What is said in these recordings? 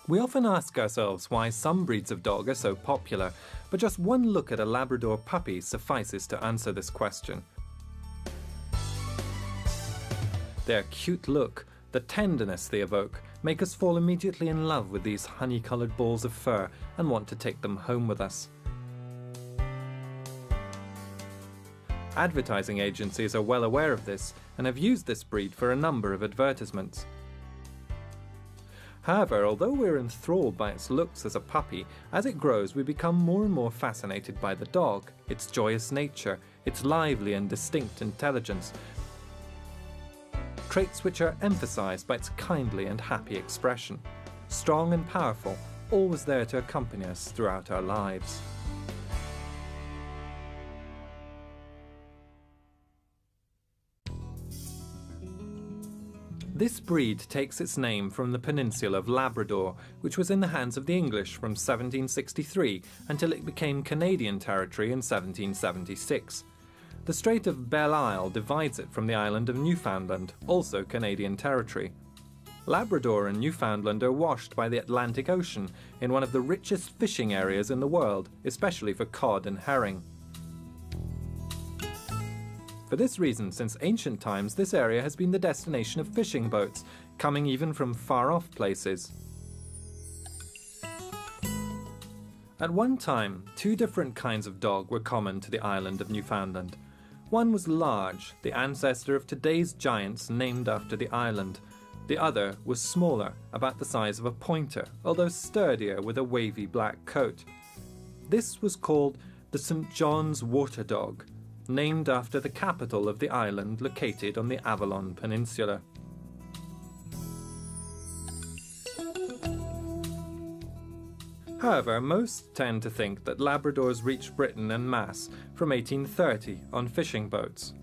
We often ask ourselves why some breeds of dog are so popular, but just one look at a Labrador puppy suffices to answer this question. Their cute look, the tenderness they evoke, make us fall immediately in love with these honey-coloured balls of fur and want to take them home with us. Advertising agencies are well aware of this and have used this breed for a number of advertisements. However, although we're enthralled by its looks as a puppy, as it grows we become more and more fascinated by the dog, its joyous nature, its lively and distinct intelligence, traits which are emphasized by its kindly and happy expression. Strong and powerful, always there to accompany us throughout our lives. This breed takes its name from the peninsula of Labrador, which was in the hands of the English from 1763 until it became Canadian territory in 1776. The Strait of Belle Isle divides it from the island of Newfoundland, also Canadian territory. Labrador and Newfoundland are washed by the Atlantic Ocean in one of the richest fishing areas in the world, especially for cod and herring. For this reason, since ancient times, this area has been the destination of fishing boats, coming even from far-off places. At one time, two different kinds of dog were common to the island of Newfoundland. One was large, the ancestor of today's giants named after the island. The other was smaller, about the size of a pointer, although sturdier with a wavy black coat. This was called the St. John's Water Dog, named after the capital of the island located on the Avalon Peninsula. However, most tend to think that Labradors reached Britain en masse from 1830 on fishing boats.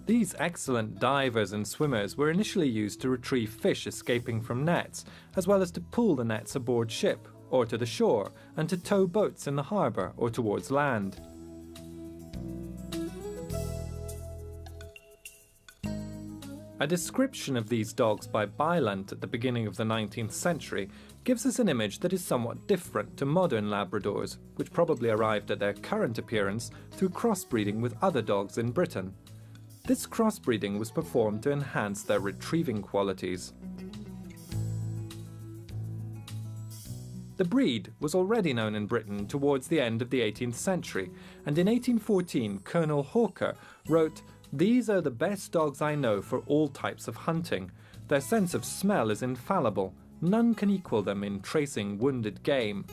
These excellent divers and swimmers were initially used to retrieve fish escaping from nets, as well as to pull the nets aboard ship or to the shore, and to tow boats in the harbour or towards land. A description of these dogs by Bylant at the beginning of the 19th century gives us an image that is somewhat different to modern Labradors, which probably arrived at their current appearance through crossbreeding with other dogs in Britain. This crossbreeding was performed to enhance their retrieving qualities. The breed was already known in Britain towards the end of the 18th century, and in 1814 Colonel Hawker wrote, "These are the best dogs I know for all types of hunting. Their sense of smell is infallible. None can equal them in tracing wounded game."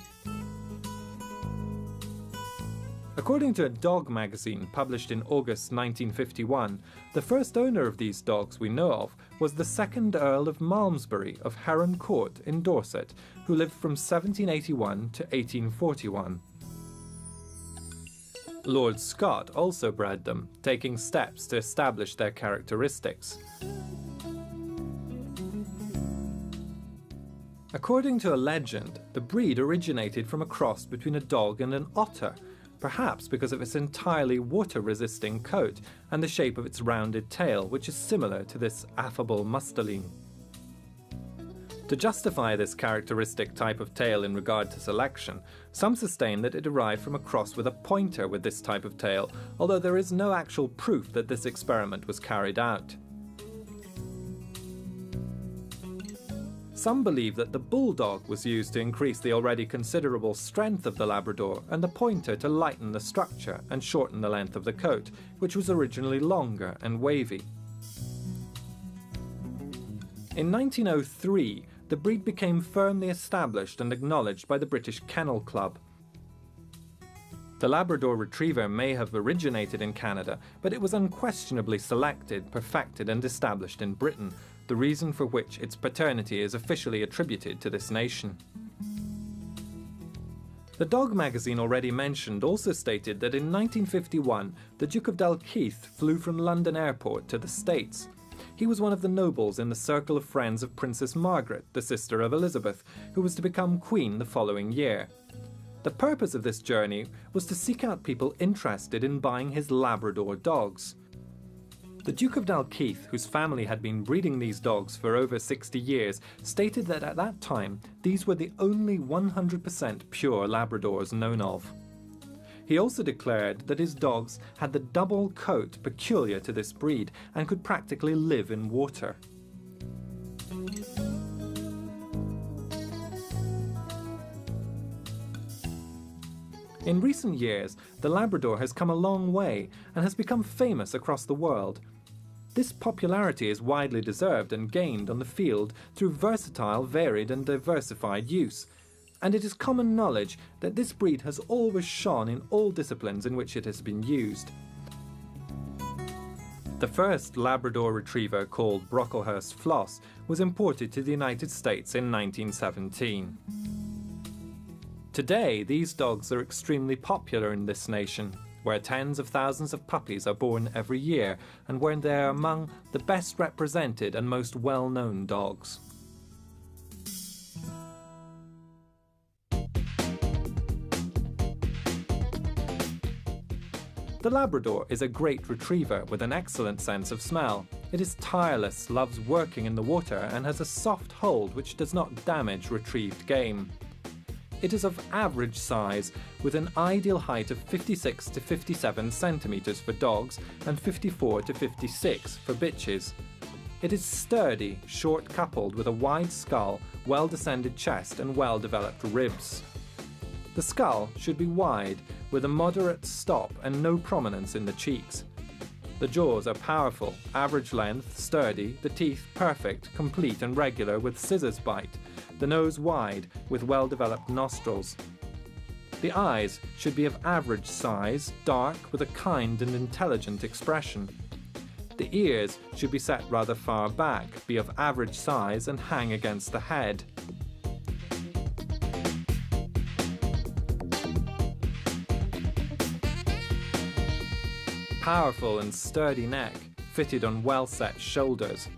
According to a dog magazine published in August 1951, the first owner of these dogs we know of was the 2nd Earl of Malmesbury of Heron Court in Dorset, who lived from 1781 to 1841. Lord Scott also bred them, taking steps to establish their characteristics. According to a legend, the breed originated from a cross between a dog and an otter, perhaps because of its entirely water-resisting coat and the shape of its rounded tail, which is similar to this affable Mustelin. To justify this characteristic type of tail in regard to selection, some sustain that it derived from a cross with a pointer with this type of tail, although there is no actual proof that this experiment was carried out. Some believe that the bulldog was used to increase the already considerable strength of the Labrador, and the pointer to lighten the structure and shorten the length of the coat, which was originally longer and wavy. In 1903, the breed became firmly established and acknowledged by the British Kennel Club. The Labrador Retriever may have originated in Canada, but it was unquestionably selected, perfected and established in Britain, the reason for which its paternity is officially attributed to this nation. The dog magazine already mentioned also stated that in 1951 the Duke of Dalkeith flew from London Airport to the States. He was one of the nobles in the circle of friends of Princess Margaret, the sister of Elizabeth, who was to become Queen the following year. The purpose of this journey was to seek out people interested in buying his Labrador dogs. The Duke of Dalkeith, whose family had been breeding these dogs for over 60 years, stated that at that time these were the only 100% pure Labradors known of. He also declared that his dogs had the double coat peculiar to this breed and could practically live in water. In recent years, the Labrador has come a long way and has become famous across the world. This popularity is widely deserved and gained on the field through versatile, varied and diversified use. And it is common knowledge that this breed has always shone in all disciplines in which it has been used. The first Labrador Retriever, called Brocklehurst Floss, was imported to the United States in 1917. Today, these dogs are extremely popular in this nation, where tens of thousands of puppies are born every year and where they are among the best represented and most well-known dogs. The Labrador is a great retriever with an excellent sense of smell. It is tireless, loves working in the water and has a soft hold which does not damage retrieved game. It is of average size, with an ideal height of 56 to 57 centimeters for dogs and 54 to 56 for bitches. It is sturdy, short-coupled with a wide skull, well-descended chest and well-developed ribs. The skull should be wide, with a moderate stop and no prominence in the cheeks. The jaws are powerful, average length, sturdy, the teeth perfect, complete and regular with scissors bite, the nose wide with well-developed nostrils. The eyes should be of average size, dark with a kind and intelligent expression. The ears should be set rather far back, be of average size and hang against the head. Powerful and sturdy neck, fitted on well-set shoulders.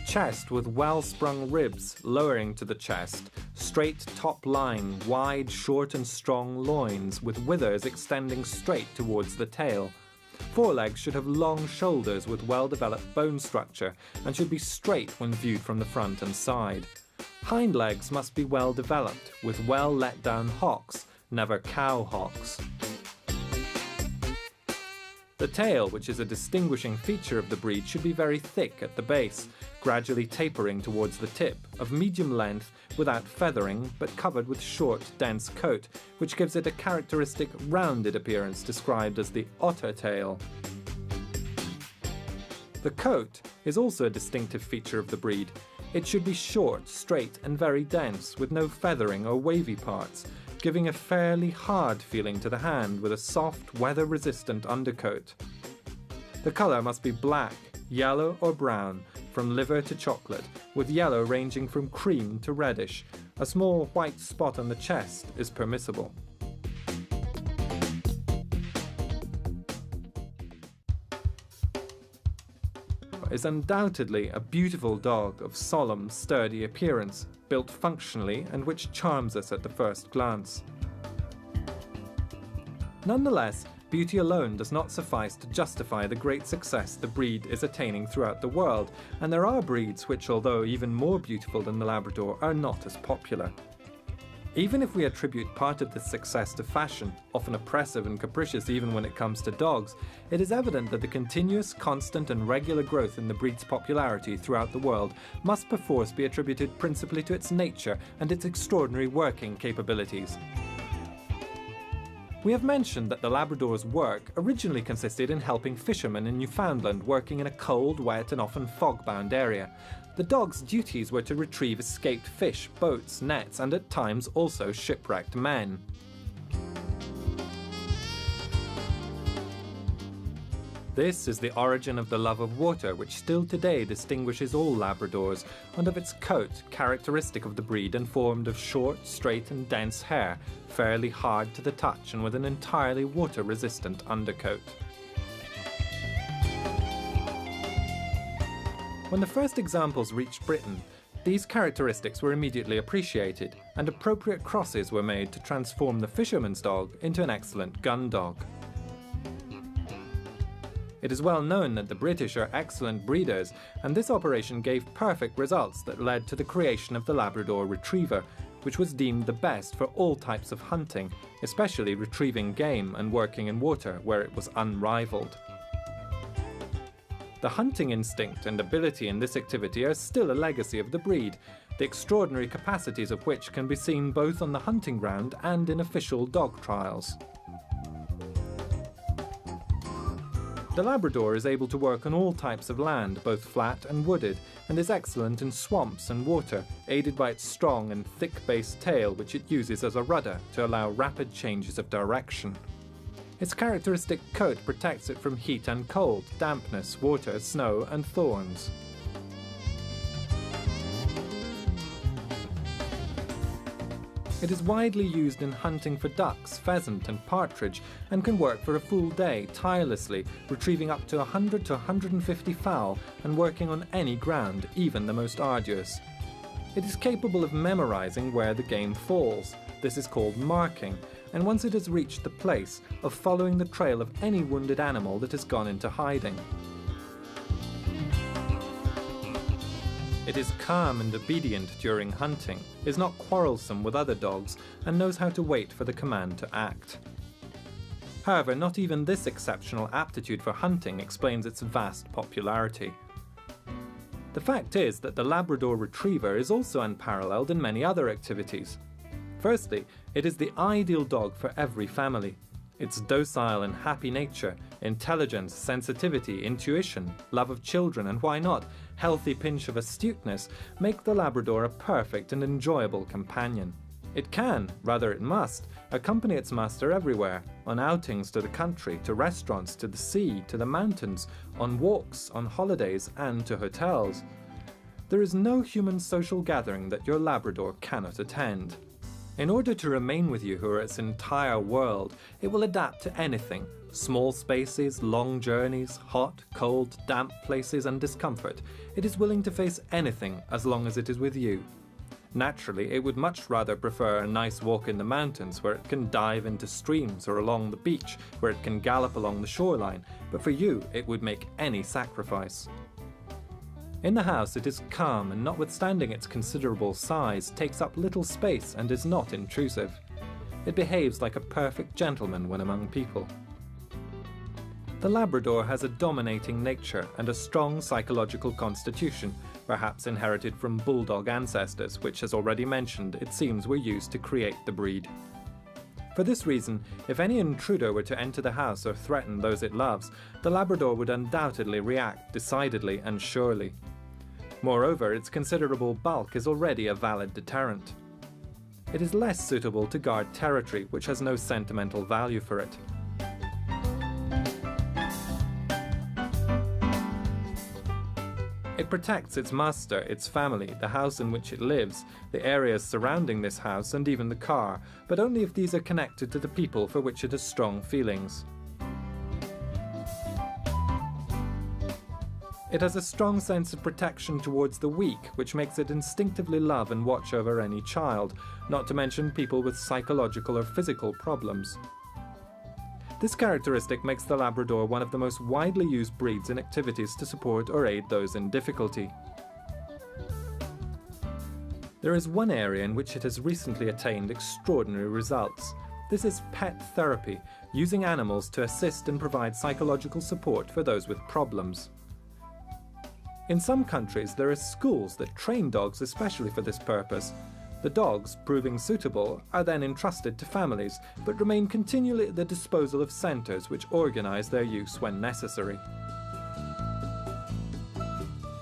Chest with well-sprung ribs lowering to the chest, straight top line, wide, short and strong loins with withers extending straight towards the tail. Forelegs should have long shoulders with well-developed bone structure and should be straight when viewed from the front and side. Hind legs must be well developed with well let down hocks, never cow hocks. The tail, which is a distinguishing feature of the breed, should be very thick at the base, gradually tapering towards the tip, of medium length without feathering but covered with short, dense coat, which gives it a characteristic rounded appearance described as the otter tail. The coat is also a distinctive feature of the breed. It should be short, straight and very dense, with no feathering or wavy parts, giving a fairly hard feeling to the hand with a soft, weather-resistant undercoat. The colour must be black, yellow or brown, from liver to chocolate, with yellow ranging from cream to reddish. A small white spot on the chest is permissible. Is undoubtedly a beautiful dog of solemn, sturdy appearance, built functionally and which charms us at the first glance. Nonetheless, beauty alone does not suffice to justify the great success the breed is attaining throughout the world, and there are breeds which, although even more beautiful than the Labrador, are not as popular. Even if we attribute part of this success to fashion, often oppressive and capricious even when it comes to dogs, it is evident that the continuous, constant and regular growth in the breed's popularity throughout the world must perforce be attributed principally to its nature and its extraordinary working capabilities. We have mentioned that the Labrador's work originally consisted in helping fishermen in Newfoundland working in a cold, wet and often fog-bound area. The dog's duties were to retrieve escaped fish, boats, nets and at times also shipwrecked men. This is the origin of the love of water which still today distinguishes all Labradors, and of its coat, characteristic of the breed and formed of short, straight and dense hair, fairly hard to the touch and with an entirely water-resistant undercoat. When the first examples reached Britain, these characteristics were immediately appreciated, and appropriate crosses were made to transform the fisherman's dog into an excellent gun dog. It is well known that the British are excellent breeders, and this operation gave perfect results that led to the creation of the Labrador Retriever, which was deemed the best for all types of hunting, especially retrieving game and working in water where it was unrivaled. The hunting instinct and ability in this activity are still a legacy of the breed, the extraordinary capacities of which can be seen both on the hunting ground and in official dog trials. The Labrador is able to work on all types of land, both flat and wooded, and is excellent in swamps and water, aided by its strong and thick-based tail, which it uses as a rudder to allow rapid changes of direction. Its characteristic coat protects it from heat and cold, dampness, water, snow, and thorns. It is widely used in hunting for ducks, pheasant and partridge, and can work for a full day tirelessly, retrieving up to 100 to 150 fowl and working on any ground, even the most arduous. It is capable of memorizing where the game falls. This is called marking, and once it has reached the place, of following the trail of any wounded animal that has gone into hiding. It is calm and obedient during hunting, is not quarrelsome with other dogs, and knows how to wait for the command to act. However, not even this exceptional aptitude for hunting explains its vast popularity. The fact is that the Labrador Retriever is also unparalleled in many other activities. Firstly, it is the ideal dog for every family. Its docile and happy nature, intelligence, sensitivity, intuition, love of children, and why not, healthy pinch of astuteness make the Labrador a perfect and enjoyable companion. It can, rather it must, accompany its master everywhere, on outings to the country, to restaurants, to the sea, to the mountains, on walks, on holidays, and to hotels. There is no human social gathering that your Labrador cannot attend. In order to remain with you for its entire world, it will adapt to anything. Small spaces, long journeys, hot, cold, damp places and discomfort. It is willing to face anything as long as it is with you. Naturally, it would much rather prefer a nice walk in the mountains where it can dive into streams, or along the beach where it can gallop along the shoreline, but for you it would make any sacrifice. In the house it is calm and, notwithstanding its considerable size, takes up little space and is not intrusive. It behaves like a perfect gentleman when among people. The Labrador has a dominating nature and a strong psychological constitution, perhaps inherited from bulldog ancestors, which, as already mentioned, it seems were used to create the breed. For this reason, if any intruder were to enter the house or threaten those it loves, the Labrador would undoubtedly react decidedly and surely. Moreover, its considerable bulk is already a valid deterrent. It is less suitable to guard territory which has no sentimental value for it. It protects its master, its family, the house in which it lives, the areas surrounding this house, and even the car, but only if these are connected to the people for which it has strong feelings. It has a strong sense of protection towards the weak, which makes it instinctively love and watch over any child, not to mention people with psychological or physical problems. This characteristic makes the Labrador one of the most widely used breeds in activities to support or aid those in difficulty. There is one area in which it has recently attained extraordinary results. This is pet therapy, using animals to assist and provide psychological support for those with problems. In some countries, there are schools that train dogs especially for this purpose. The dogs, proving suitable, are then entrusted to families, but remain continually at the disposal of centres which organise their use when necessary.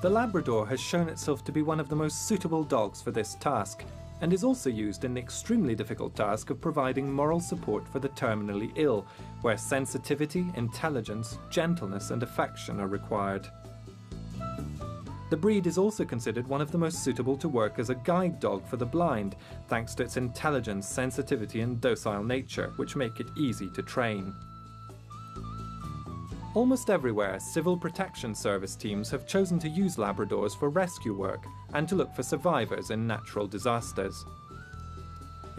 The Labrador has shown itself to be one of the most suitable dogs for this task, and is also used in the extremely difficult task of providing moral support for the terminally ill, where sensitivity, intelligence, gentleness and affection are required. The breed is also considered one of the most suitable to work as a guide dog for the blind, thanks to its intelligence, sensitivity and docile nature, which make it easy to train. Almost everywhere, civil protection service teams have chosen to use Labradors for rescue work and to look for survivors in natural disasters.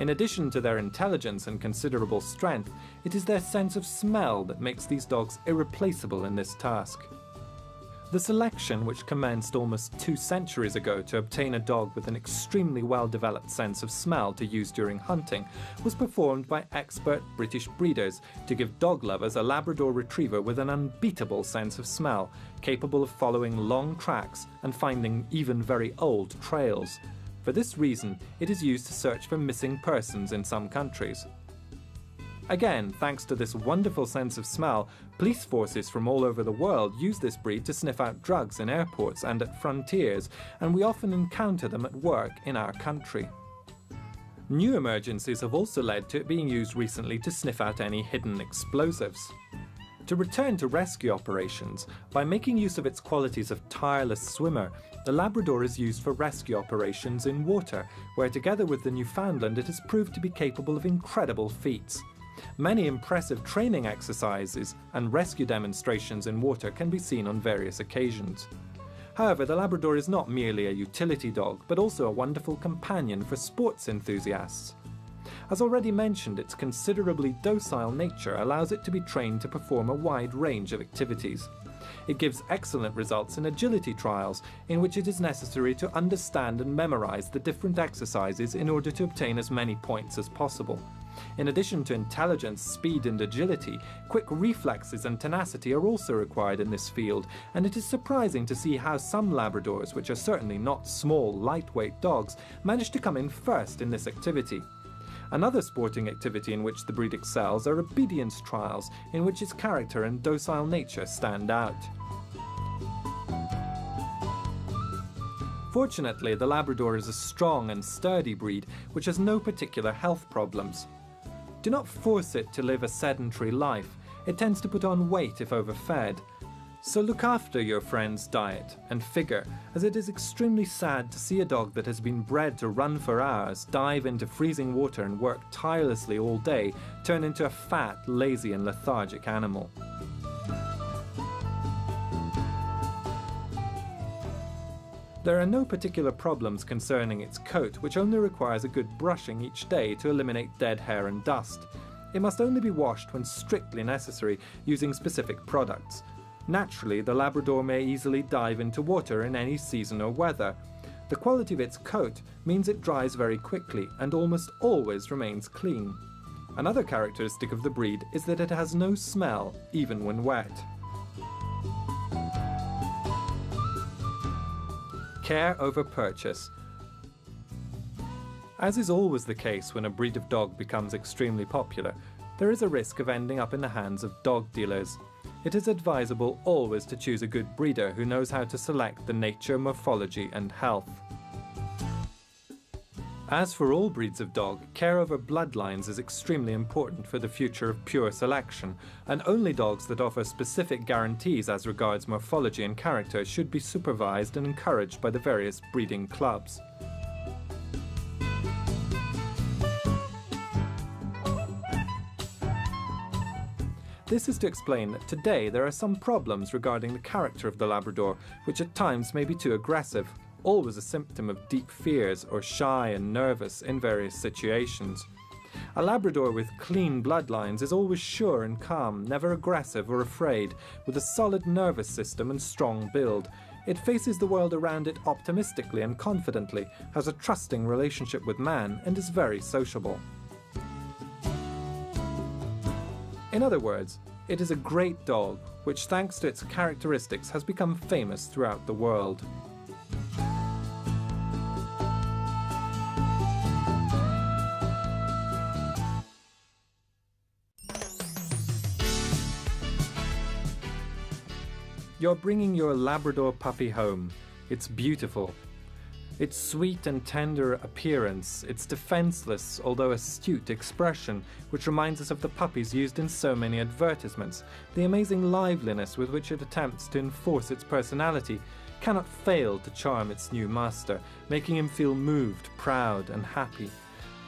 In addition to their intelligence and considerable strength, it is their sense of smell that makes these dogs irreplaceable in this task. The selection, which commenced almost 2 centuries ago to obtain a dog with an extremely well-developed sense of smell to use during hunting, was performed by expert British breeders to give dog lovers a Labrador Retriever with an unbeatable sense of smell, capable of following long tracks and finding even very old trails. For this reason, it is used to search for missing persons in some countries. Again, thanks to this wonderful sense of smell, police forces from all over the world use this breed to sniff out drugs in airports and at frontiers, and we often encounter them at work in our country. New emergencies have also led to it being used recently to sniff out any hidden explosives. To return to rescue operations, by making use of its qualities of tireless swimmer, the Labrador is used for rescue operations in water, where together with the Newfoundland it has proved to be capable of incredible feats. Many impressive training exercises and rescue demonstrations in water can be seen on various occasions. However, the Labrador is not merely a utility dog, but also a wonderful companion for sports enthusiasts. As already mentioned, its considerably docile nature allows it to be trained to perform a wide range of activities. It gives excellent results in agility trials, in which it is necessary to understand and memorize the different exercises in order to obtain as many points as possible. In addition to intelligence, speed and agility, quick reflexes and tenacity are also required in this field, and it is surprising to see how some Labradors, which are certainly not small, lightweight dogs, manage to come in first in this activity. Another sporting activity in which the breed excels are obedience trials, in which its character and docile nature stand out. Fortunately, the Labrador is a strong and sturdy breed which has no particular health problems. Do not force it to live a sedentary life. It tends to put on weight if overfed. So look after your friend's diet and figure, as it is extremely sad to see a dog that has been bred to run for hours, dive into freezing water and work tirelessly all day, turn into a fat, lazy and lethargic animal. There are no particular problems concerning its coat, which only requires a good brushing each day to eliminate dead hair and dust. It must only be washed when strictly necessary, using specific products. Naturally, the Labrador may easily dive into water in any season or weather. The quality of its coat means it dries very quickly and almost always remains clean. Another characteristic of the breed is that it has no smell, even when wet. Care over purchase. As is always the case when a breed of dog becomes extremely popular, there is a risk of ending up in the hands of dog dealers. It is advisable always to choose a good breeder who knows how to select the nature, morphology and health. As for all breeds of dog, care over bloodlines is extremely important for the future of pure selection, and only dogs that offer specific guarantees as regards morphology and character should be supervised and encouraged by the various breeding clubs. This is to explain that today there are some problems regarding the character of the Labrador, which at times may be too aggressive, always a symptom of deep fears or shy and nervous in various situations. A Labrador with clean bloodlines is always sure and calm, never aggressive or afraid, with a solid nervous system and strong build. It faces the world around it optimistically and confidently, has a trusting relationship with man, and is very sociable. In other words, it is a great dog, which thanks to its characteristics has become famous throughout the world. You're bringing your Labrador puppy home. It's beautiful. Its sweet and tender appearance, its defenseless, although astute expression, which reminds us of the puppies used in so many advertisements, the amazing liveliness with which it attempts to enforce its personality, cannot fail to charm its new master, making him feel moved, proud, and happy.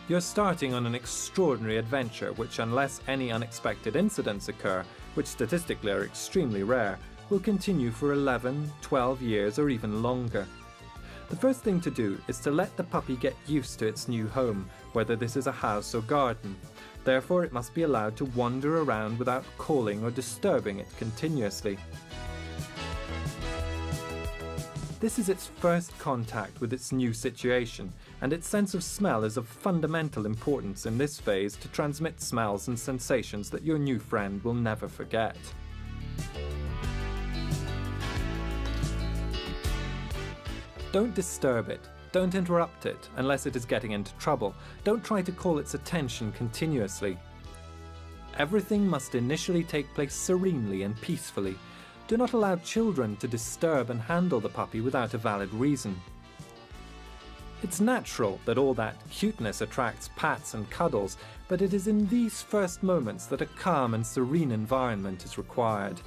You're starting on an extraordinary adventure which, unless any unexpected incidents occur, which statistically are extremely rare, will continue for 11, 12 years or even longer. The first thing to do is to let the puppy get used to its new home, whether this is a house or garden. Therefore, it must be allowed to wander around without calling or disturbing it continuously. This is its first contact with its new situation, and its sense of smell is of fundamental importance in this phase to transmit smells and sensations that your new friend will never forget. Don't disturb it. Don't interrupt it unless it is getting into trouble. Don't try to call its attention continuously. Everything must initially take place serenely and peacefully. Do not allow children to disturb and handle the puppy without a valid reason. It's natural that all that cuteness attracts pats and cuddles, but it is in these first moments that a calm and serene environment is required.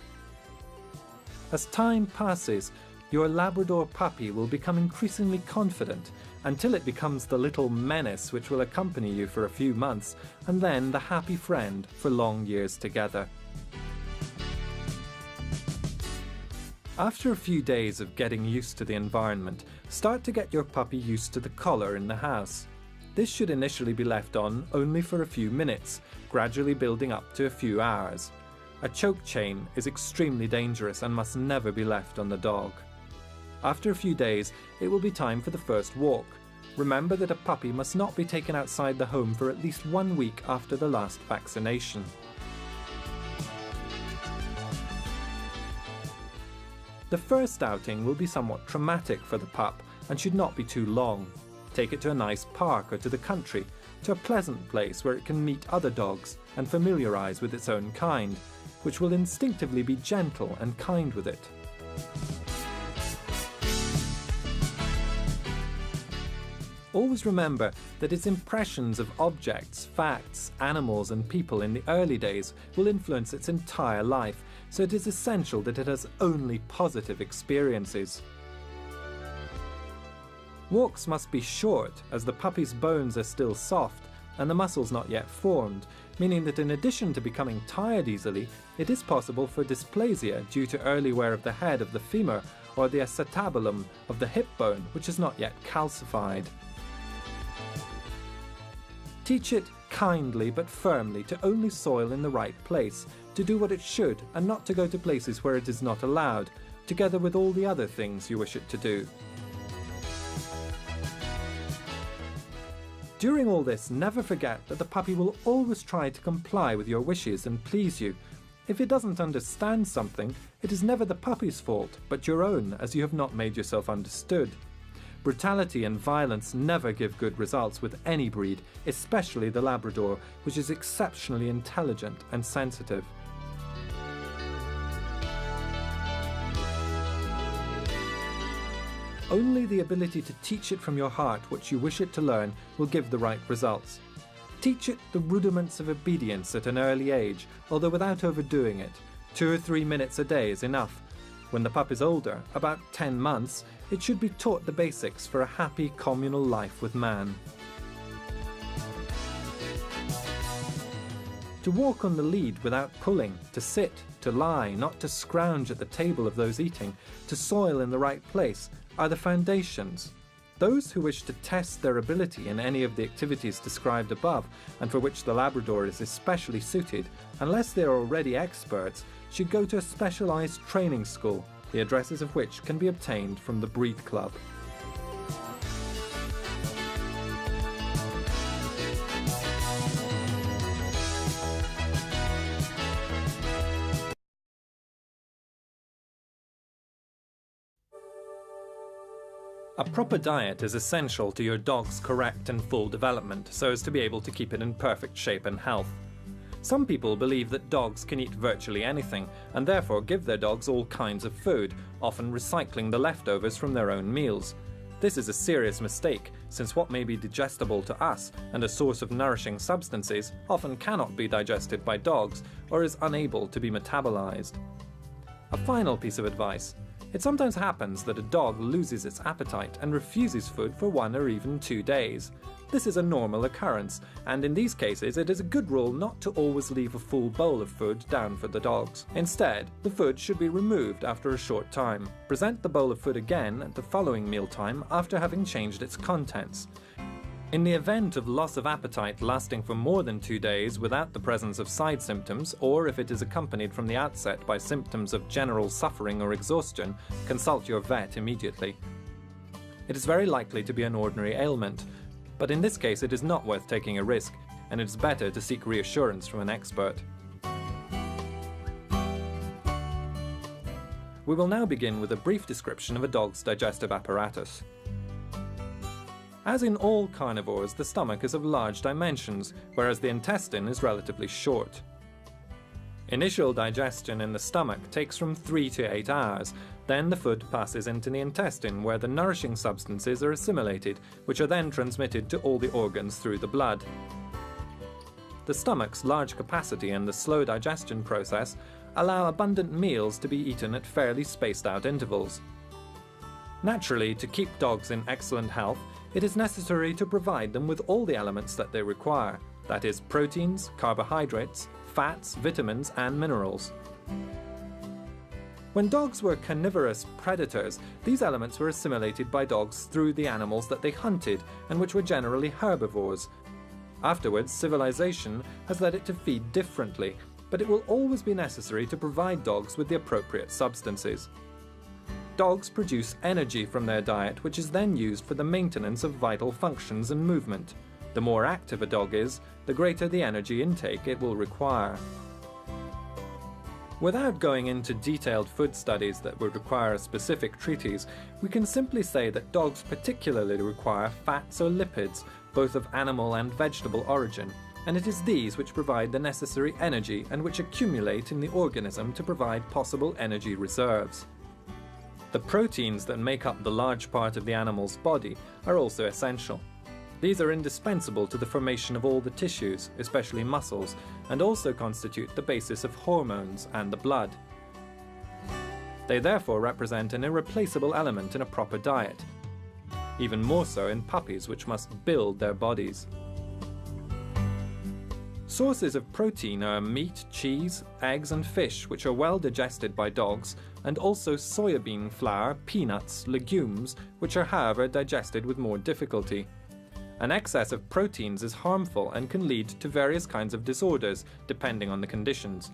As time passes, your Labrador puppy will become increasingly confident until it becomes the little menace which will accompany you for a few months and then the happy friend for long years together. After a few days of getting used to the environment, start to get your puppy used to the collar in the house. This should initially be left on only for a few minutes, gradually building up to a few hours. A choke chain is extremely dangerous and must never be left on the dog. After a few days, it will be time for the first walk. Remember that a puppy must not be taken outside the home for at least 1 week after the last vaccination. The first outing will be somewhat traumatic for the pup and should not be too long. Take it to a nice park or to the country, to a pleasant place where it can meet other dogs and familiarise with its own kind, which will instinctively be gentle and kind with it. Always remember that its impressions of objects, facts, animals and people in the early days will influence its entire life, so it is essential that it has only positive experiences. Walks must be short, as the puppy's bones are still soft and the muscles not yet formed, meaning that in addition to becoming tired easily, it is possible for dysplasia due to early wear of the head of the femur or the acetabulum of the hip bone, which is not yet calcified. Teach it kindly but firmly to only soil in the right place, to do what it should and not to go to places where it is not allowed, together with all the other things you wish it to do. During all this, never forget that the puppy will always try to comply with your wishes and please you. If it doesn't understand something, it is never the puppy's fault, but your own, as you have not made yourself understood. Brutality and violence never give good results with any breed, especially the Labrador, which is exceptionally intelligent and sensitive. Only the ability to teach it from your heart what you wish it to learn will give the right results. Teach it the rudiments of obedience at an early age, although without overdoing it. 2 or 3 minutes a day is enough. When the pup is older, about 10 months, it should be taught the basics for a happy communal life with man. To walk on the lead without pulling, to sit, to lie, not to scrounge at the table of those eating, to soil in the right place, are the foundations. Those who wish to test their ability in any of the activities described above, and for which the Labrador is especially suited, unless they are already experts, should go to a specialised training school, the addresses of which can be obtained from the Breed Club. A proper diet is essential to your dog's correct and full development, so as to be able to keep it in perfect shape and health. Some people believe that dogs can eat virtually anything, and therefore give their dogs all kinds of food, often recycling the leftovers from their own meals. This is a serious mistake, since what may be digestible to us and a source of nourishing substances often cannot be digested by dogs or is unable to be metabolized. A final piece of advice. It sometimes happens that a dog loses its appetite and refuses food for 1 or even 2 days. This is a normal occurrence, and in these cases it is a good rule not to always leave a full bowl of food down for the dogs. Instead, the food should be removed after a short time. Present the bowl of food again at the following mealtime after having changed its contents. In the event of loss of appetite lasting for more than 2 days without the presence of side symptoms, or if it is accompanied from the outset by symptoms of general suffering or exhaustion, consult your vet immediately. It is very likely to be an ordinary ailment, but in this case it is not worth taking a risk, and it is better to seek reassurance from an expert. We will now begin with a brief description of a dog's digestive apparatus. As in all carnivores, the stomach is of large dimensions, whereas the intestine is relatively short. Initial digestion in the stomach takes from 3 to 8 hours. Then the food passes into the intestine, where the nourishing substances are assimilated, which are then transmitted to all the organs through the blood. The stomach's large capacity and the slow digestion process allow abundant meals to be eaten at fairly spaced out intervals. Naturally, to keep dogs in excellent health, it is necessary to provide them with all the elements that they require, that is, proteins, carbohydrates, fats, vitamins, and minerals. When dogs were carnivorous predators, these elements were assimilated by dogs through the animals that they hunted, and which were generally herbivores. Afterwards, civilization has led it to feed differently, but it will always be necessary to provide dogs with the appropriate substances. Dogs produce energy from their diet, which is then used for the maintenance of vital functions and movement. The more active a dog is, the greater the energy intake it will require. Without going into detailed food studies that would require a specific treatise, we can simply say that dogs particularly require fats or lipids, both of animal and vegetable origin, and it is these which provide the necessary energy and which accumulate in the organism to provide possible energy reserves. The proteins that make up the large part of the animal's body are also essential. These are indispensable to the formation of all the tissues, especially muscles, and also constitute the basis of hormones and the blood. They therefore represent an irreplaceable element in a proper diet, even more so in puppies, which must build their bodies. Sources of protein are meat, cheese, eggs and fish, which are well digested by dogs, and also soybean flour, peanuts, legumes, which are however digested with more difficulty. An excess of proteins is harmful and can lead to various kinds of disorders, depending on the conditions.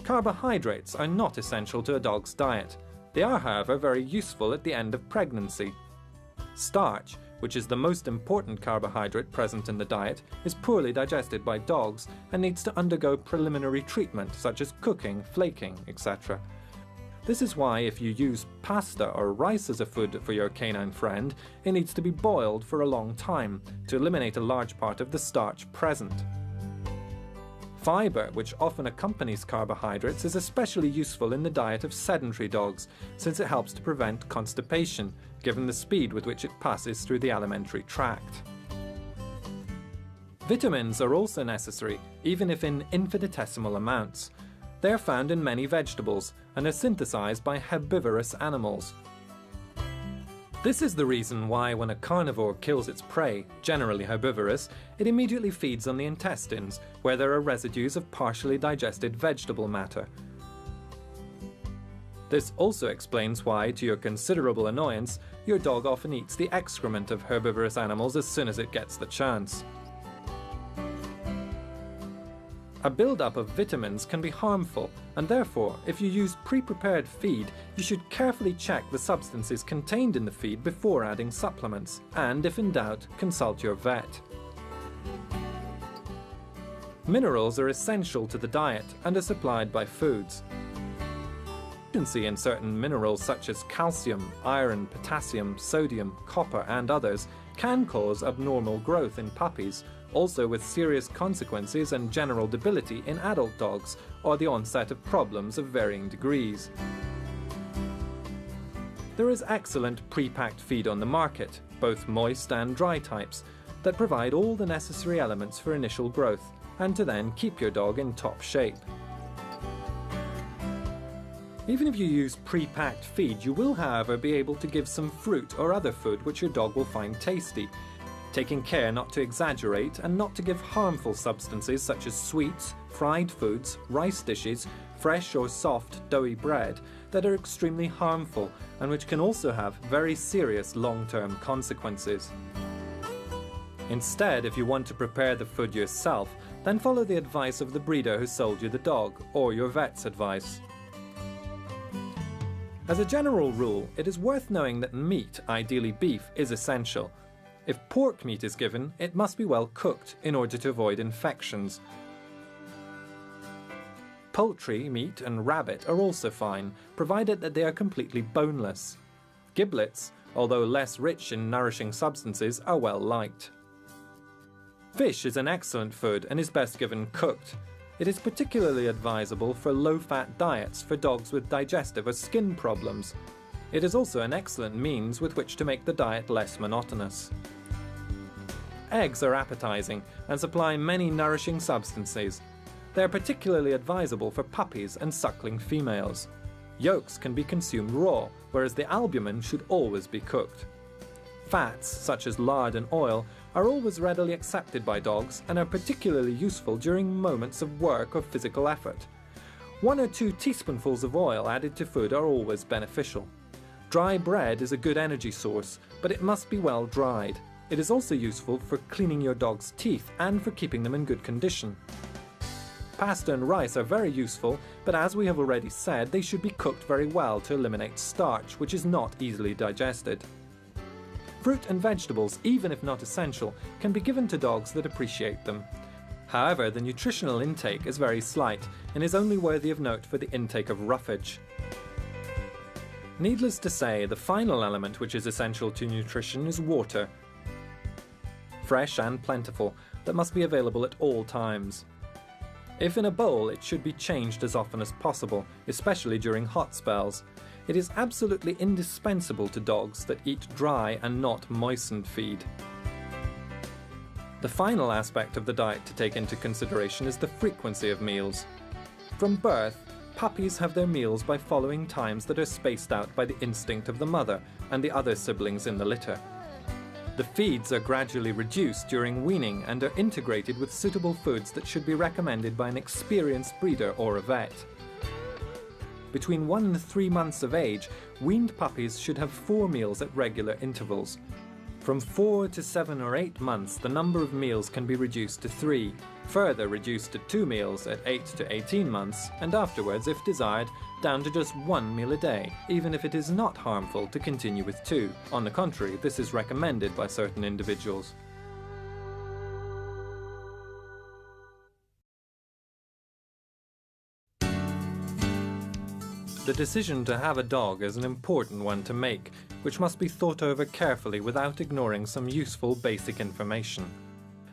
Carbohydrates are not essential to a dog's diet. They are, however, very useful at the end of pregnancy. Starch, which is the most important carbohydrate present in the diet, is poorly digested by dogs and needs to undergo preliminary treatment such as cooking, flaking, etc. This is why if you use pasta or rice as a food for your canine friend, it needs to be boiled for a long time to eliminate a large part of the starch present. Fiber, which often accompanies carbohydrates, is especially useful in the diet of sedentary dogs, since it helps to prevent constipation, given the speed with which it passes through the alimentary tract. Vitamins are also necessary, even if in infinitesimal amounts. They are found in many vegetables and are synthesized by herbivorous animals. This is the reason why when a carnivore kills its prey, generally herbivorous, it immediately feeds on the intestines, where there are residues of partially digested vegetable matter. This also explains why, to your considerable annoyance, your dog often eats the excrement of herbivorous animals as soon as it gets the chance. A build-up of vitamins can be harmful, and therefore, if you use pre-prepared feed, you should carefully check the substances contained in the feed before adding supplements, and if in doubt, consult your vet. Minerals are essential to the diet and are supplied by foods. Deficiency in certain minerals such as calcium, iron, potassium, sodium, copper and others can cause abnormal growth in puppies, also with serious consequences and general debility in adult dogs, or the onset of problems of varying degrees. There is excellent pre-packed feed on the market, both moist and dry types, that provide all the necessary elements for initial growth, and to then keep your dog in top shape. Even if you use pre-packed feed, you will, however, be able to give some fruit or other food which your dog will find tasty, taking care not to exaggerate and not to give harmful substances such as sweets, fried foods, rice dishes, fresh or soft, doughy bread that are extremely harmful and which can also have very serious long-term consequences. Instead, if you want to prepare the food yourself, then follow the advice of the breeder who sold you the dog, or your vet's advice. As a general rule, it is worth knowing that meat, ideally beef, is essential. If pork meat is given, it must be well cooked in order to avoid infections. Poultry, meat and rabbit are also fine, provided that they are completely boneless. Giblets, although less rich in nourishing substances, are well liked. Fish is an excellent food and is best given cooked. It is particularly advisable for low-fat diets for dogs with digestive or skin problems. It is also an excellent means with which to make the diet less monotonous. Eggs are appetizing and supply many nourishing substances. They are particularly advisable for puppies and suckling females. Yolks can be consumed raw, whereas the albumin should always be cooked. Fats, such as lard and oil, are always readily accepted by dogs and are particularly useful during moments of work or physical effort. 1 or 2 teaspoonfuls of oil added to food are always beneficial. Dry bread is a good energy source, but it must be well dried. It is also useful for cleaning your dog's teeth and for keeping them in good condition. Pasta and rice are very useful, but as we have already said, they should be cooked very well to eliminate starch, which is not easily digested. Fruit and vegetables, even if not essential, can be given to dogs that appreciate them. However, the nutritional intake is very slight and is only worthy of note for the intake of roughage. Needless to say, the final element which is essential to nutrition is water. Fresh and plentiful, that must be available at all times. If in a bowl, it should be changed as often as possible, especially during hot spells. It is absolutely indispensable to dogs that eat dry and not moistened feed. The final aspect of the diet to take into consideration is the frequency of meals. From birth, puppies have their meals by following times that are spaced out by the instinct of the mother and the other siblings in the litter. The feeds are gradually reduced during weaning and are integrated with suitable foods that should be recommended by an experienced breeder or a vet. Between 1 and 3 months of age, weaned puppies should have 4 meals at regular intervals. From 4 to 7 or 8 months, the number of meals can be reduced to 3, further reduced to 2 meals at 8 to 18 months, and afterwards, if desired, down to just 1 meal a day, even if it is not harmful to continue with 2. On the contrary, this is recommended by certain individuals. The decision to have a dog is an important one to make, which must be thought over carefully without ignoring some useful basic information.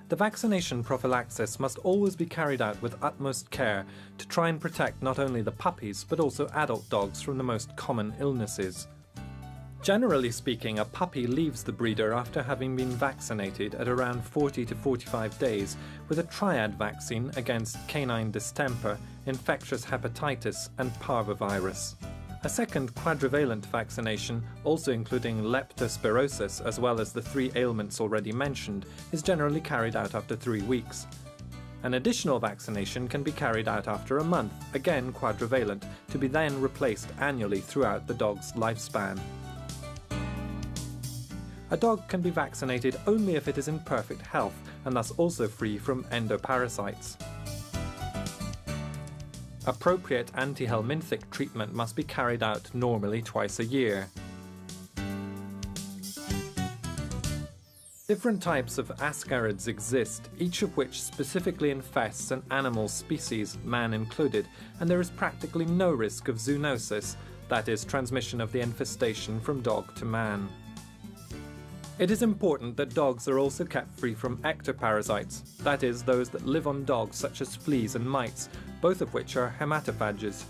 The vaccination prophylaxis must always be carried out with utmost care to try and protect not only the puppies but also adult dogs from the most common illnesses. Generally speaking, a puppy leaves the breeder after having been vaccinated at around 40 to 45 days with a triad vaccine against canine distemper, infectious hepatitis and parvovirus. A second quadrivalent vaccination, also including leptospirosis as well as the 3 ailments already mentioned, is generally carried out after 3 weeks. An additional vaccination can be carried out after a month, again quadrivalent, to be then replaced annually throughout the dog's lifespan. A dog can be vaccinated only if it is in perfect health and thus also free from endoparasites. Appropriate anti-helminthic treatment must be carried out normally twice a year. Different types of ascarids exist, each of which specifically infests an animal species, man included, and there is practically no risk of zoonosis, that is, transmission of the infestation from dog to man. It is important that dogs are also kept free from ectoparasites, that is, those that live on dogs such as fleas and mites, both of which are hematophages.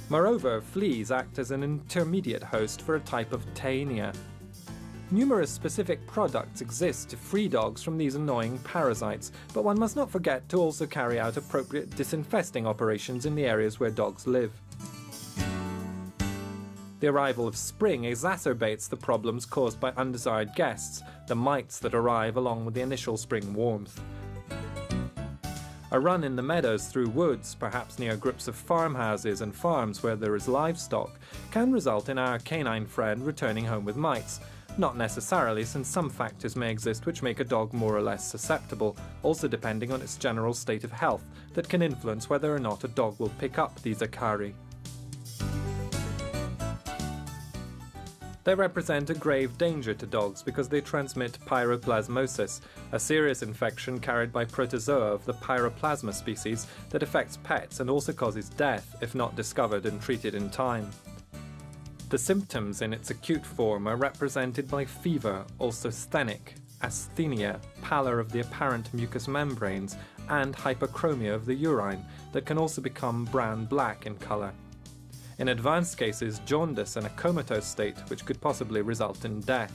Moreover, fleas act as an intermediate host for a type of taenia. Numerous specific products exist to free dogs from these annoying parasites, but one must not forget to also carry out appropriate disinfesting operations in the areas where dogs live. The arrival of spring exacerbates the problems caused by undesired guests, the mites that arrive along with the initial spring warmth. A run in the meadows through woods, perhaps near groups of farmhouses and farms where there is livestock, can result in our canine friend returning home with mites. Not necessarily, since some factors may exist which make a dog more or less susceptible, also depending on its general state of health, that can influence whether or not a dog will pick up these acari. They represent a grave danger to dogs because they transmit pyroplasmosis, a serious infection carried by protozoa of the Pyroplasma species that affects pets and also causes death if not discovered and treated in time. The symptoms in its acute form are represented by fever, also sthenic, asthenia, pallor of the apparent mucous membranes, and hyperchromia of the urine that can also become brown-black in colour. In advanced cases, jaundice and a comatose state which could possibly result in death.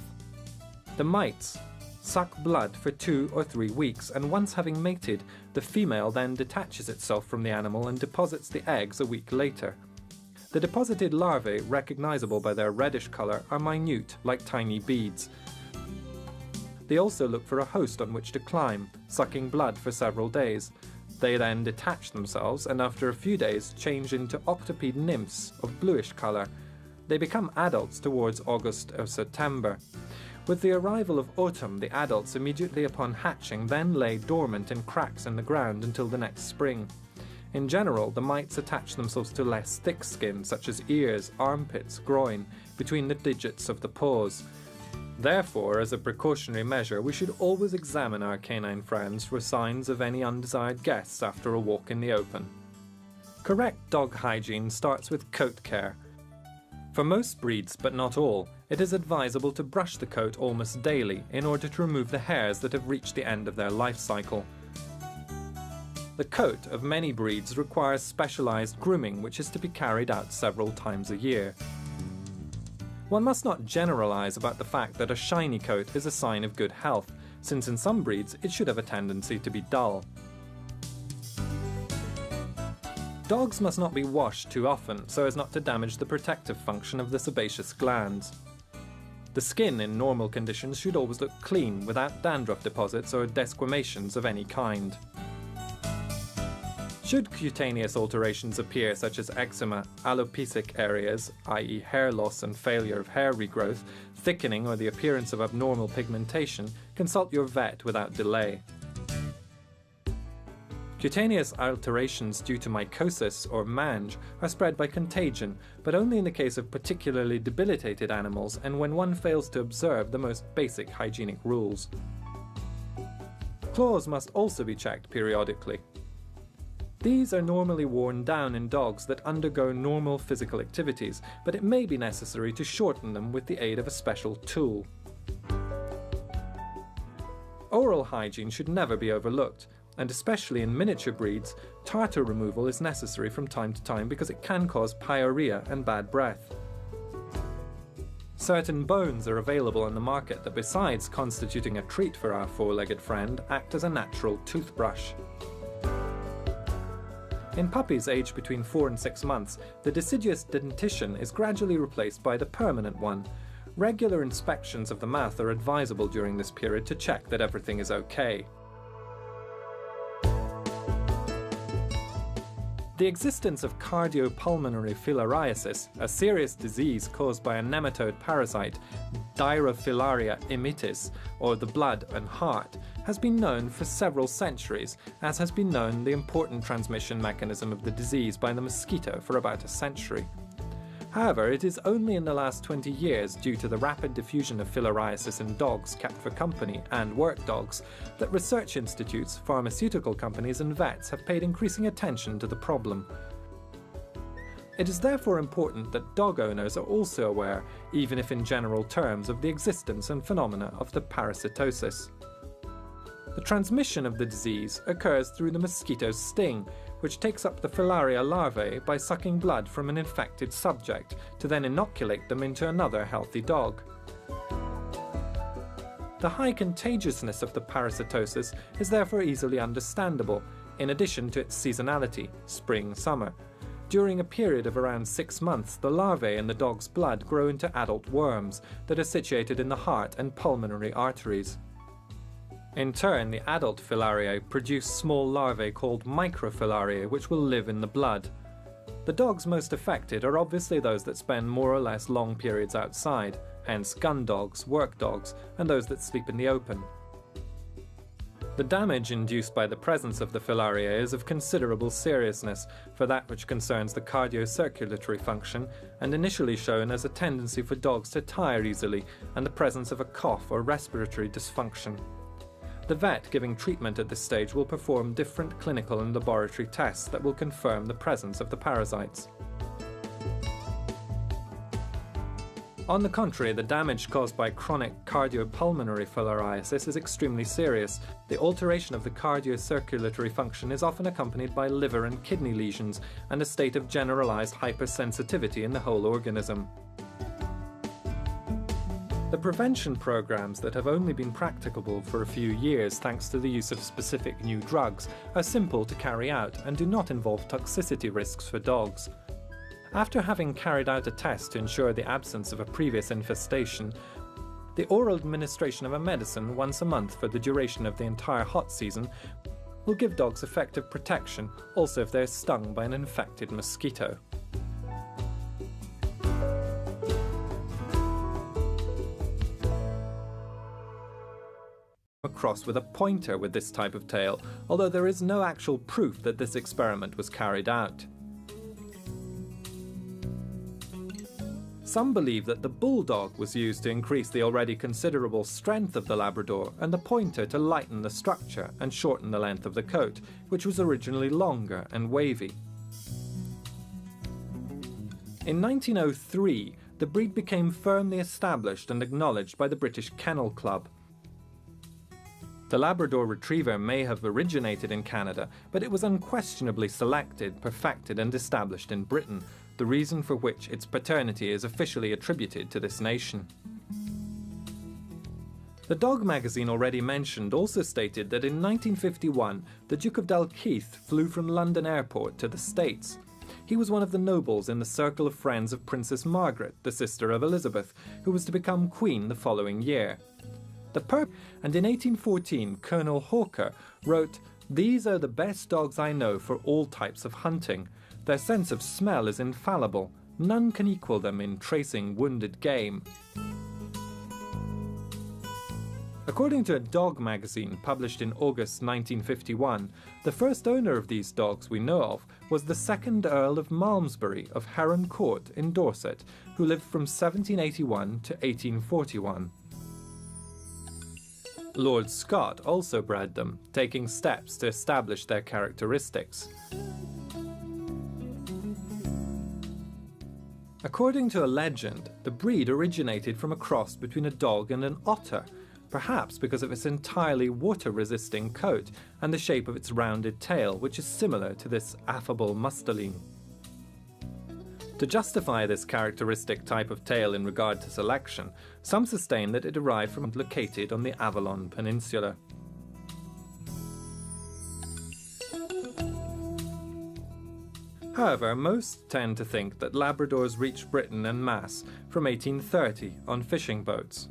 The mites suck blood for 2 or 3 weeks, and once having mated, the female then detaches itself from the animal and deposits the eggs a week later. The deposited larvae, recognizable by their reddish colour, are minute, like tiny beads. They also look for a host on which to climb, sucking blood for several days. They then detach themselves and after a few days change into octopede nymphs of bluish colour. They become adults towards August or September. With the arrival of autumn, the adults immediately upon hatching then lay dormant in cracks in the ground until the next spring. In general, the mites attach themselves to less thick skin, such as ears, armpits, groin, between the digits of the paws. Therefore, as a precautionary measure, we should always examine our canine friends for signs of any undesired guests after a walk in the open. Correct dog hygiene starts with coat care. For most breeds, but not all, it is advisable to brush the coat almost daily in order to remove the hairs that have reached the end of their life cycle. The coat of many breeds requires specialized grooming, which is to be carried out several times a year. One must not generalize about the fact that a shiny coat is a sign of good health, since in some breeds it should have a tendency to be dull. Dogs must not be washed too often so as not to damage the protective function of the sebaceous glands. The skin in normal conditions should always look clean, without dandruff deposits or desquamations of any kind. Should cutaneous alterations appear, such as eczema, alopecia areas, i.e. hair loss and failure of hair regrowth, thickening or the appearance of abnormal pigmentation, consult your vet without delay. Cutaneous alterations due to mycosis or mange are spread by contagion, but only in the case of particularly debilitated animals and when one fails to observe the most basic hygienic rules. Claws must also be checked periodically. These are normally worn down in dogs that undergo normal physical activities, but it may be necessary to shorten them with the aid of a special tool. Oral hygiene should never be overlooked, and especially in miniature breeds, tartar removal is necessary from time to time because it can cause pyorrhea and bad breath. Certain bones are available on the market that, besides constituting a treat for our four-legged friend, act as a natural toothbrush. In puppies aged between 4 and 6 months, the deciduous dentition is gradually replaced by the permanent one. Regular inspections of the mouth are advisable during this period to check that everything is okay. The existence of cardiopulmonary filariasis, a serious disease caused by a nematode parasite, Dirofilaria immitis, or the blood and heart, has been known for several centuries, as has been known the important transmission mechanism of the disease by the mosquito for about a century. However, it is only in the last 20 years, due to the rapid diffusion of filariasis in dogs kept for company and work dogs, that research institutes, pharmaceutical companies and vets have paid increasing attention to the problem. It is therefore important that dog owners are also aware, even if in general terms, of the existence and phenomena of the parasitosis. The transmission of the disease occurs through the mosquito's sting, which takes up the filaria larvae by sucking blood from an infected subject to then inoculate them into another healthy dog. The high contagiousness of the parasitosis is therefore easily understandable, in addition to its seasonality, spring-summer. During a period of around 6 months, the larvae in the dog's blood grow into adult worms that are situated in the heart and pulmonary arteries. In turn, the adult filariae produce small larvae called microfilariae, which will live in the blood. The dogs most affected are obviously those that spend more or less long periods outside, hence gun dogs, work dogs, and those that sleep in the open. The damage induced by the presence of the filariae is of considerable seriousness for that which concerns the cardiocirculatory function, and initially shown as a tendency for dogs to tire easily and the presence of a cough or respiratory dysfunction. The vet giving treatment at this stage will perform different clinical and laboratory tests that will confirm the presence of the parasites. On the contrary, the damage caused by chronic cardiopulmonary filariasis is extremely serious. The alteration of the cardiocirculatory function is often accompanied by liver and kidney lesions and a state of generalized hypersensitivity in the whole organism. The prevention programs that have only been practicable for a few years thanks to the use of specific new drugs are simple to carry out and do not involve toxicity risks for dogs. After having carried out a test to ensure the absence of a previous infestation, the oral administration of a medicine once a month for the duration of the entire hot season will give dogs effective protection, also if they are stung by an infected mosquito. Across with a pointer with this type of tail, although there is no actual proof that this experiment was carried out. Some believe that the bulldog was used to increase the already considerable strength of the Labrador, and the pointer to lighten the structure and shorten the length of the coat, which was originally longer and wavy. In 1903, the breed became firmly established and acknowledged by the British Kennel Club. The Labrador Retriever may have originated in Canada, but it was unquestionably selected, perfected and established in Britain, the reason for which its paternity is officially attributed to this nation. The dog magazine already mentioned also stated that in 1951 the Duke of Dalkeith flew from London Airport to the States. He was one of the nobles in the circle of friends of Princess Margaret, the sister of Elizabeth, who was to become Queen the following year. And in 1814, Colonel Hawker wrote, "These are the best dogs I know for all types of hunting. Their sense of smell is infallible. None can equal them in tracing wounded game." According to a dog magazine published in August 1951, the first owner of these dogs we know of was the 2nd Earl of Malmesbury of Heron Court in Dorset, who lived from 1781 to 1841. Lord Scott also bred them, taking steps to establish their characteristics. According to a legend, the breed originated from a cross between a dog and an otter, perhaps because of its entirely water-resisting coat and the shape of its rounded tail, which is similar to this affable musteline. To justify this characteristic type of tail in regard to selection, some sustain that it derived from located on the Avalon Peninsula. However, most tend to think that Labradors reached Britain en masse from 1830 on fishing boats.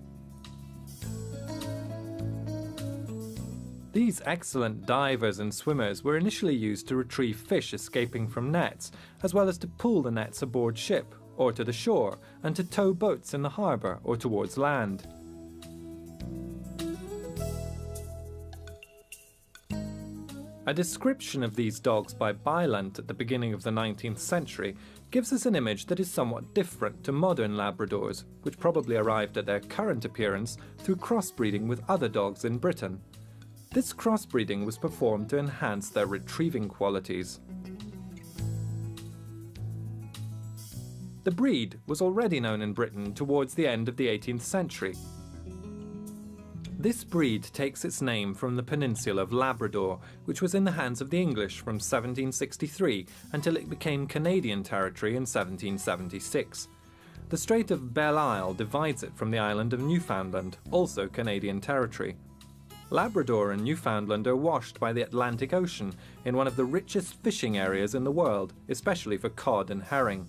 These excellent divers and swimmers were initially used to retrieve fish escaping from nets, as well as to pull the nets aboard ship or to the shore, and to tow boats in the harbour or towards land. A description of these dogs by Bylant at the beginning of the 19th century gives us an image that is somewhat different to modern Labradors, which probably arrived at their current appearance through crossbreeding with other dogs in Britain. This crossbreeding was performed to enhance their retrieving qualities. The breed was already known in Britain towards the end of the 18th century. This breed takes its name from the peninsula of Labrador, which was in the hands of the English from 1763 until it became Canadian territory in 1776. The Strait of Belle Isle divides it from the island of Newfoundland, also Canadian territory. Labrador and Newfoundland are washed by the Atlantic Ocean in one of the richest fishing areas in the world, especially for cod and herring.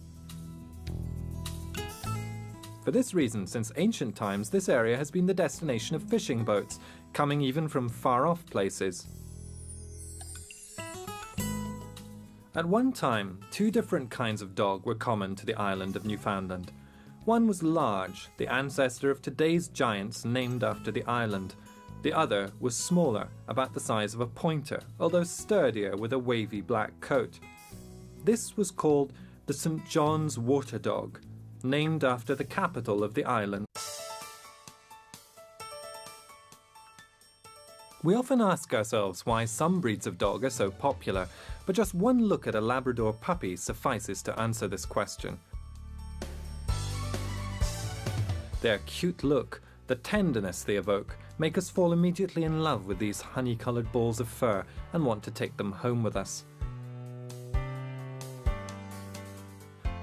For this reason, since ancient times, this area has been the destination of fishing boats, coming even from far-off places. At one time, two different kinds of dog were common to the island of Newfoundland. One was large, the ancestor of today's giants named after the island. The other was smaller, about the size of a pointer, although sturdier with a wavy black coat. This was called the St. John's Water Dog, named after the capital of the island. We often ask ourselves why some breeds of dog are so popular, but just one look at a Labrador puppy suffices to answer this question. Their cute look, the tenderness they evoke, make us fall immediately in love with these honey-coloured balls of fur and want to take them home with us.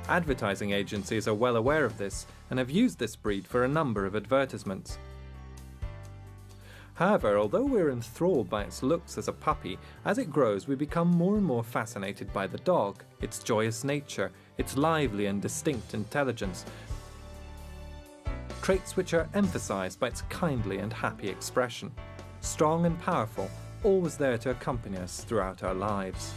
Advertising agencies are well aware of this and have used this breed for a number of advertisements. However, although we're enthralled by its looks as a puppy, as it grows we become more and more fascinated by the dog, its joyous nature, its lively and distinct intelligence, traits which are emphasized by its kindly and happy expression. Strong and powerful, always there to accompany us throughout our lives.